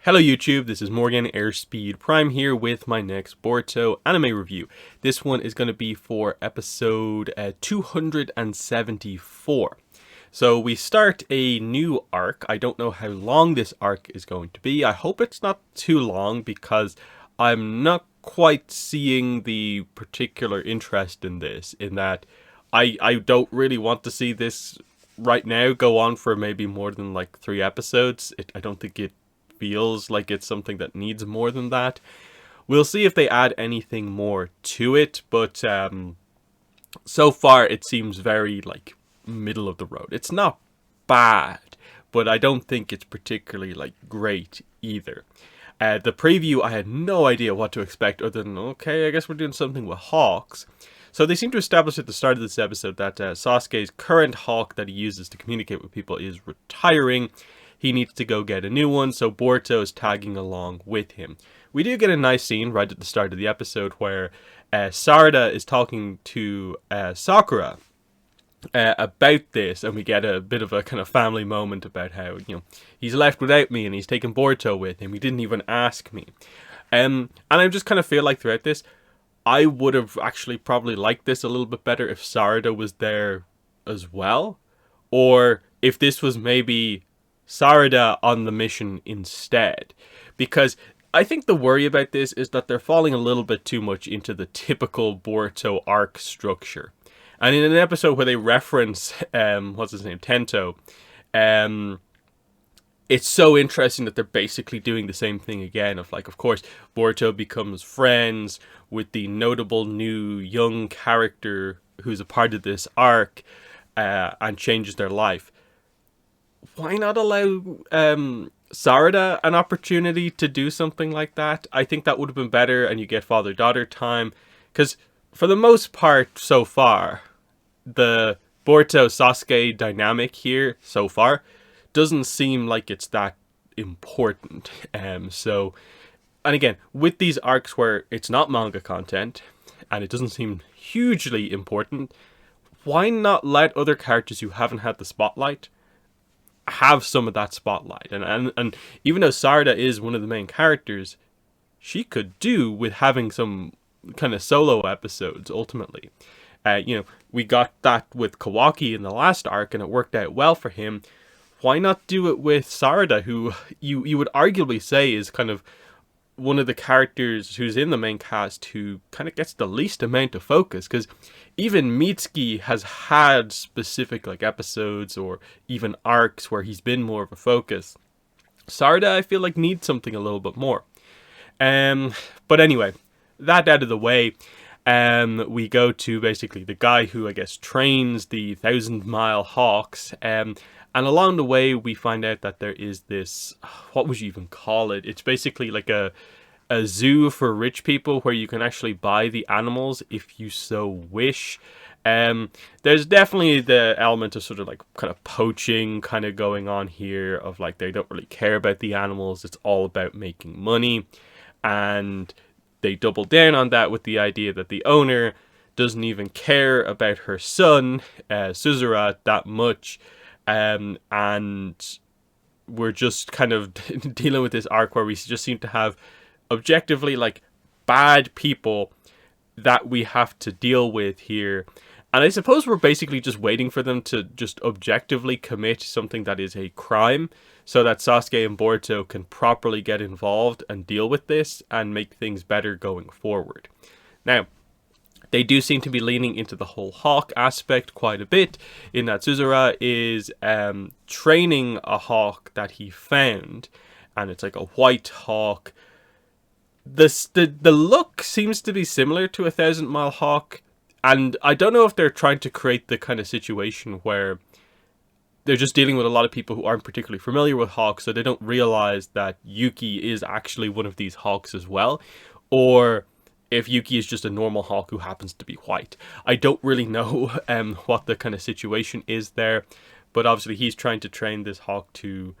Hello YouTube, this is Morgan Airspeed Prime here with my next Boruto anime review. This one is going to be for episode 274. So we start a new arc. I don't know how long this arc is going to be. I hope it's not too long because I'm not quite seeing the particular interest in this, in that I don't really want to see this right now go on for maybe more than like 3 episodes. I don't think it feels like it's something that needs more than that. We'll see if they add anything more to it, but so far it seems very like middle of the road. It's not bad, but I don't think it's particularly like great either. The preview, I had no idea what to expect other than, okay, I guess we're doing something with hawks. So they seem to establish at the start of this episode that Sasuke's current hawk that he uses to communicate with people is retiring. He needs to go get a new one, so Boruto is tagging along with him. We do get a nice scene right at the start of the episode where Sarada is talking to Sakura about this, and we get a bit of a kind of family moment about how, he's left without me and he's taking Boruto with him. He didn't even ask me. And I just kind of feel like throughout this, I would have actually probably liked this a little bit better if Sarada was there as well. Or if this was maybe Sarada on the mission instead. Because I think the worry about this is that they're falling a little bit too much into the typical Boruto arc structure. And in an episode where they reference, what's his name, Tento, it's so interesting that they're basically doing the same thing again. Of course, Boruto becomes friends with the notable new young character who's a part of this arc and changes their life. Why not allow Sarada an opportunity to do something like that? I think that would have been better, and you get father-daughter time. Because for the most part so far, the Boruto-Sasuke dynamic here so far doesn't seem like it's that important. And again, with these arcs where it's not manga content, and it doesn't seem hugely important, why not let other characters who haven't had the spotlight have some of that spotlight? And even though Sarada is one of the main characters, she could do with having some kind of solo episodes ultimately. We got that with Kawaki in the last arc and it worked out well for him. Why not do it with Sarada, who you would arguably say is kind of one of the characters who's in the main cast who kind of gets the least amount of focus? Because even Mitsuki has had specific like episodes or even arcs where he's been more of a focus. Sarada, I feel like, needs something a little bit more. But anyway, that out of the way, we go to basically the guy who I guess trains the 1,000-mile hawks. And along the way, we find out that there is this, what would you even call it? It's basically like a zoo for rich people where you can actually buy the animals if you so wish. There's definitely the element of sort of like kind of poaching kind of going on here, of like they don't really care about the animals. It's all about making money. And they double down on that with the idea that the owner doesn't even care about her son, Suzura, that much. And we're just kind of dealing with this arc where we just seem to have objectively like bad people that we have to deal with here. And I suppose we're basically just waiting for them to just objectively commit something that is a crime so that Sasuke and Boruto can properly get involved and deal with this and make things better going forward. Now, they do seem to be leaning into the whole hawk aspect quite a bit, in that Suzura is training a hawk that he found, and it's like a white hawk. The look seems to be similar to a 1,000-mile hawk, and I don't know if they're trying to create the kind of situation where they're just dealing with a lot of people who aren't particularly familiar with hawks, so they don't realize that Yuki is actually one of these hawks as well, or if Yuki is just a normal hawk who happens to be white. I don't really know what the kind of situation is there, but obviously he's trying to train this hawk to,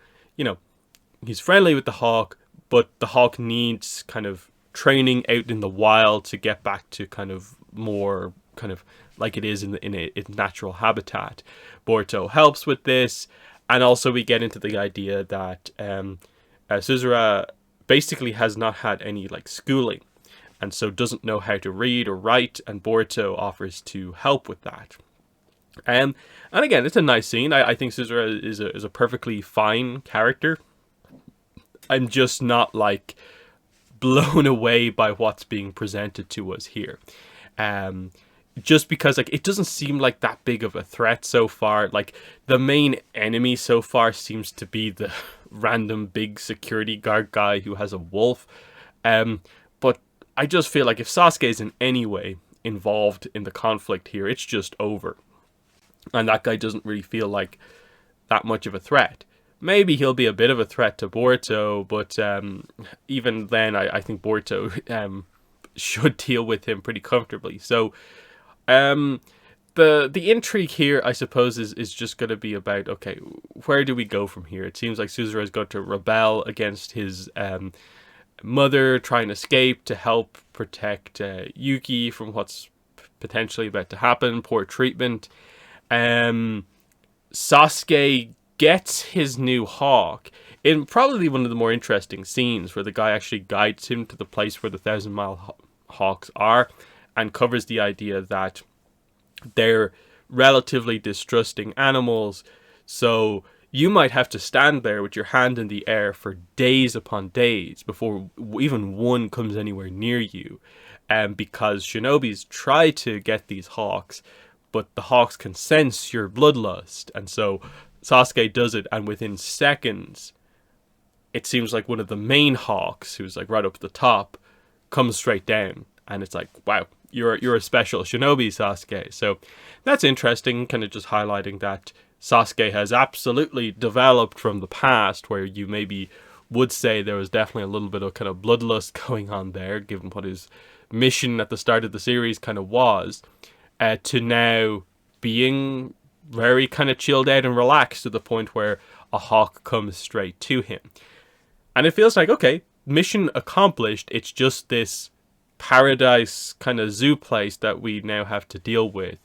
he's friendly with the hawk, but the hawk needs kind of training out in the wild to get back to kind of more kind of like it is in its natural habitat. Boruto helps with this, and also we get into the idea that Suzura basically has not had any like schooling, and so doesn't know how to read or write, and Boruto offers to help with that. And again, it's a nice scene. I think Suzura is a perfectly fine character. I'm just not like blown away by what's being presented to us here. Um, just because like it doesn't seem like that big of a threat so far. Like the main enemy so far seems to be the random big security guard guy who has a wolf. But I just feel like if Sasuke is in any way involved in the conflict here, it's just over. And that guy doesn't really feel like that much of a threat. Maybe he'll be a bit of a threat to Boruto, but even then, I think Boruto should deal with him pretty comfortably. So, the intrigue here, I suppose, is just going to be about, okay, where do we go from here? It seems like Suzura is going to rebel against his mother, try and escape to help protect Yuki from what's potentially about to happen, poor treatment. Sasuke gets his new hawk in probably one of the more interesting scenes, where the guy actually guides him to the place where the 1,000-mile hawks are, and covers the idea that they're relatively distrusting animals, so you might have to stand there with your hand in the air for days upon days before even one comes anywhere near you, because shinobis try to get these hawks, but the hawks can sense your bloodlust, and so Sasuke does it, and within seconds, it seems like one of the main hawks, who's like right up at the top, comes straight down, and it's like, wow, you're a special shinobi, Sasuke. So that's interesting, kind of just highlighting that Sasuke has absolutely developed from the past, where you maybe would say there was definitely a little bit of kind of bloodlust going on there, given what his mission at the start of the series kind of was, to now being very kind of chilled out and relaxed to the point where a hawk comes straight to him. And it feels like, okay, mission accomplished. It's just this paradise kind of zoo place that we now have to deal with.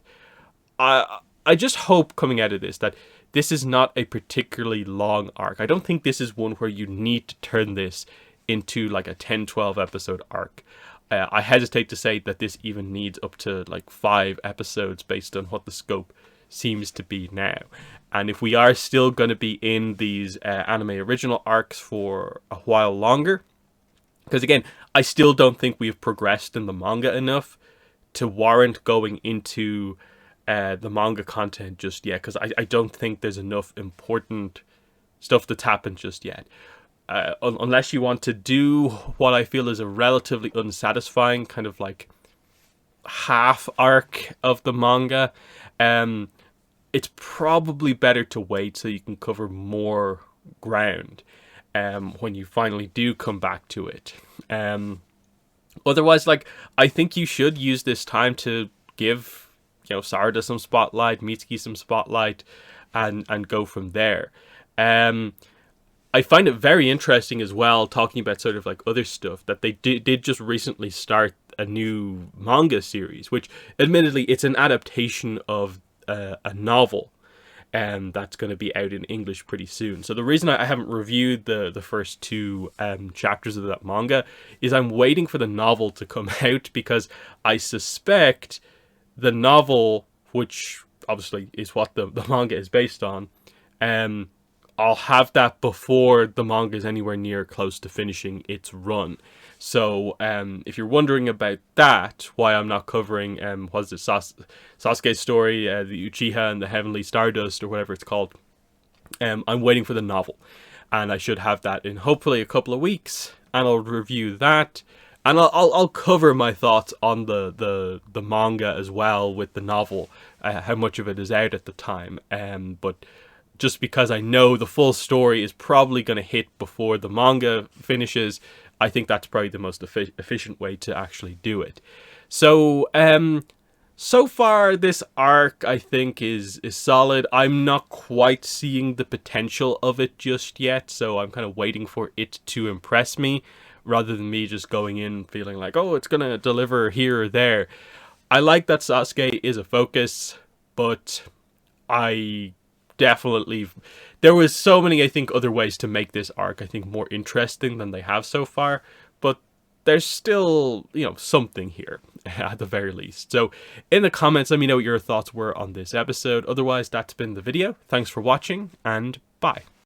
I just hope coming out of this that this is not a particularly long arc. I don't think this is one where you need to turn this into like a 10-12 episode arc. I hesitate to say that this even needs up to like 5 episodes based on what the scope seems to be now. And if we are still going to be in these anime original arcs for a while longer, because again, I still don't think we've progressed in the manga enough to warrant going into the manga content just yet, because I don't think there's enough important stuff that's happened just yet. Unless you want to do what I feel is a relatively unsatisfying kind of like half arc of the manga, it's probably better to wait so you can cover more ground when you finally do come back to it. Otherwise, like, I think you should use this time to give, Sarada some spotlight, Mitsuki some spotlight, and go from there. I find it very interesting as well, talking about sort of like other stuff, that they did just recently start a new manga series, which admittedly it's an adaptation of a novel, and that's going to be out in English pretty soon. So the reason I haven't reviewed the first 2 chapters of that manga is I'm waiting for the novel to come out, because I suspect the novel, which obviously is what the manga is based on, I'll have that before the manga is anywhere near close to finishing its run. So if you're wondering about that, why I'm not covering Sasuke's story, the Uchiha and the Heavenly Stardust, or whatever it's called, I'm waiting for the novel, and I should have that in hopefully a couple of weeks, and I'll review that, and I'll cover my thoughts on the manga as well with the novel, how much of it is out at the time, but just because I know the full story is probably going to hit before the manga finishes, I think that's probably the most efficient way to actually do it. So, so far this arc I think is solid. I'm not quite seeing the potential of it just yet, so I'm kind of waiting for it to impress me, rather than me just going in feeling like, oh, it's going to deliver here or there. I like that Sasuke is a focus, but I definitely, there was so many, I think, other ways to make this arc, I think, more interesting than they have so far, but there's still, something here at the very least. So in the comments, let me know what your thoughts were on this episode. Otherwise, that's been the video. Thanks for watching, and bye.